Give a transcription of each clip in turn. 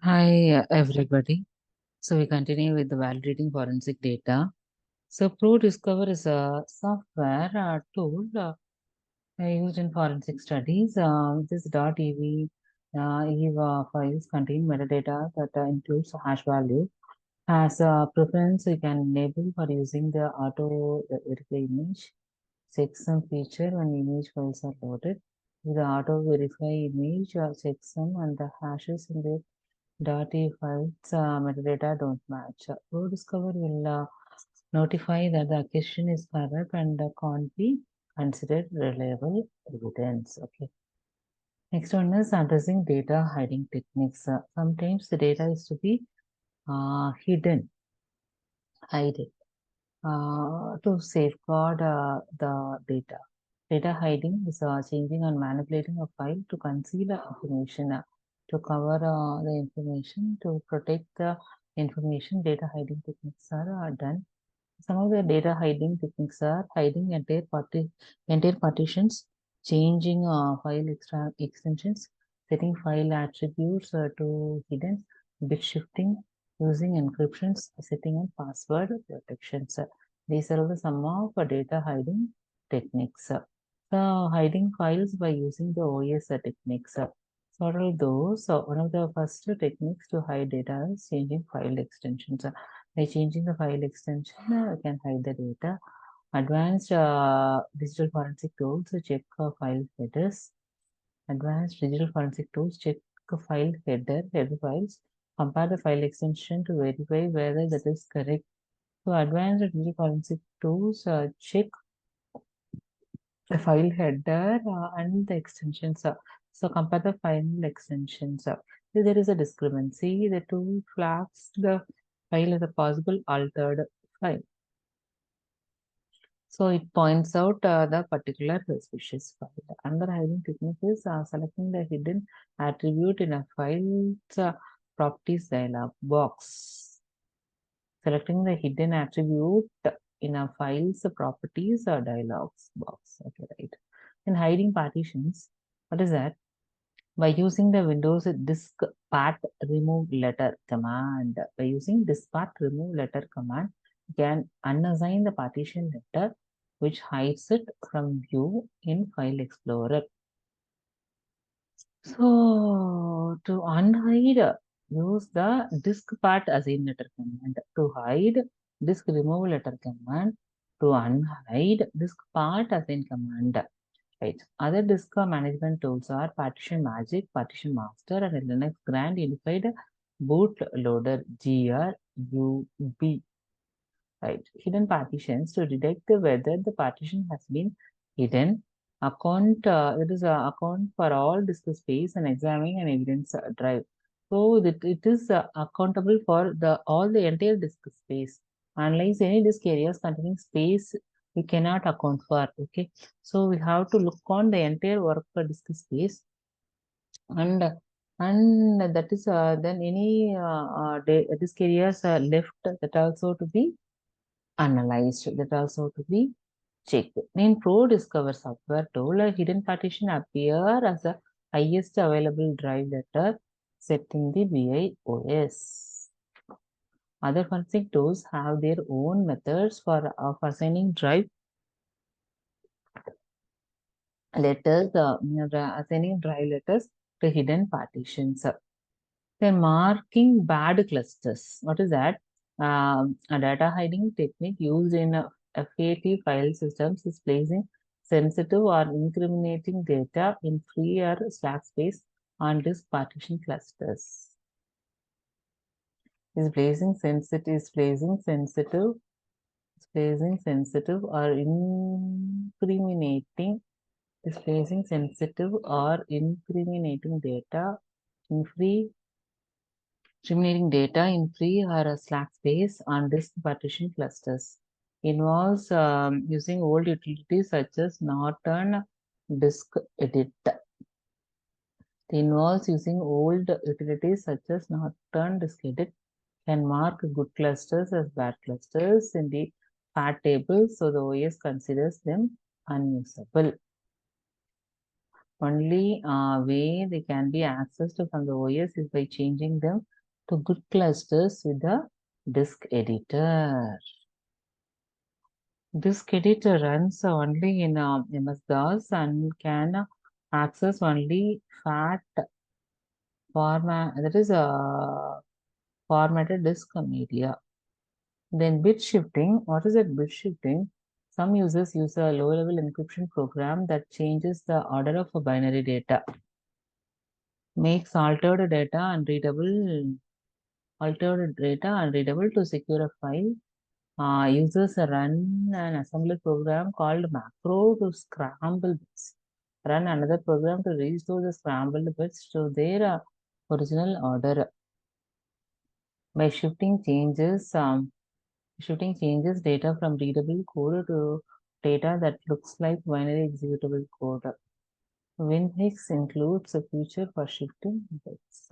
Hi, everybody. So we continue with the validating forensic data. So ProDiscover is a software tool used in forensic studies. This .ev files contain metadata that includes a hash value. As a preference, you can enable for using the auto verify image checksum feature when image files are loaded. With the auto verify image checksum and the hashes in the dirty files metadata don't match. ProDiscover will notify that the accusation is correct and can't be considered reliable evidence. Okay. Next one is addressing data hiding techniques. Sometimes the data is to be hidden, hide to safeguard the data. Data hiding is changing and manipulating a file to conceal the information, to cover the information, to protect the information. Data hiding techniques are done. Some of the data hiding techniques are hiding entire partitions, changing file extensions, setting file attributes to hidden, bit shifting, using encryptions, setting and password protections. These are the some of data hiding techniques. So hiding files by using the OS techniques. So what are those? One of the first techniques to hide data is changing file extensions. By changing the file extension, we can hide the data. Advanced digital forensic tools check file headers. Advanced digital forensic tools check file header files, compare the file extension to verify whether that is correct. So advanced digital forensic tools check the file header and the extensions. So compare the file extensions. If there is a discrepancy, the tool flags the file as a possible altered file. So it points out the particular suspicious file. Another hiding technique is selecting the hidden attribute in a file's properties dialog box. Selecting the hidden attribute in a file's properties or dialogs box. Okay, right. And hiding partitions. What is that? By using the Windows disk path remove letter command. By using disk path remove letter command, you can unassign the partition letter which hides it from view in File Explorer. So to unhide, use the disk path assign letter command. To hide, disk remove letter command. To unhide, disk path assign command. Right. Other disk management tools are Partition Magic, Partition Master, and Linux Grand Unified Bootloader GRUB. Right. Hidden partitions to detect whether the partition has been hidden. Account it is a account for all disk space and examining an evidence drive. So that it is accountable for the all the entire disk space. Unless any disk areas containing space we cannot account for. Okay. So we have to look on the entire work for disk space and that is then any disk areas left that also to be analyzed, that also to be checked. In ProDiscover software tool, a hidden partition appear as a highest available drive letter set in the BIOS. Other forensic tools have their own methods for assigning drive letters, assigning drive letters to hidden partitions. Then marking bad clusters. What is that? A data hiding technique used in FAT file systems is placing sensitive or incriminating data in free or slack space on disk partition clusters. Is placing sensitive, or incriminating, is placing sensitive or incriminating data in free discriminating data in free or a slack space on disk partition clusters. Involves using old utilities such as Norton Disk Edit. It involves using old utilities such as Norton Disk Edit can mark good clusters as bad clusters in the FAT table, so the OS considers them unusable. Only way they can be accessed from the OS is by changing them to good clusters with the disk editor. Disk editor runs only in MS-DOS and can access only fat format, that is formatted disk media. Then bit shifting. What is that bit shifting? Some users use a low-level encryption program that changes the order of a binary data, makes altered data unreadable to secure a file. Users run an assembly program called macro to scramble bits. Run another program to restore the scrambled bits to their original order. By shifting changes data from readable code to data that looks like binary executable code. WinHex includes a feature for shifting bits.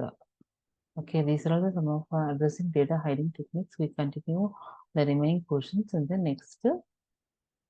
Okay, these are all some of addressing data hiding techniques. We continue the remaining portions in the next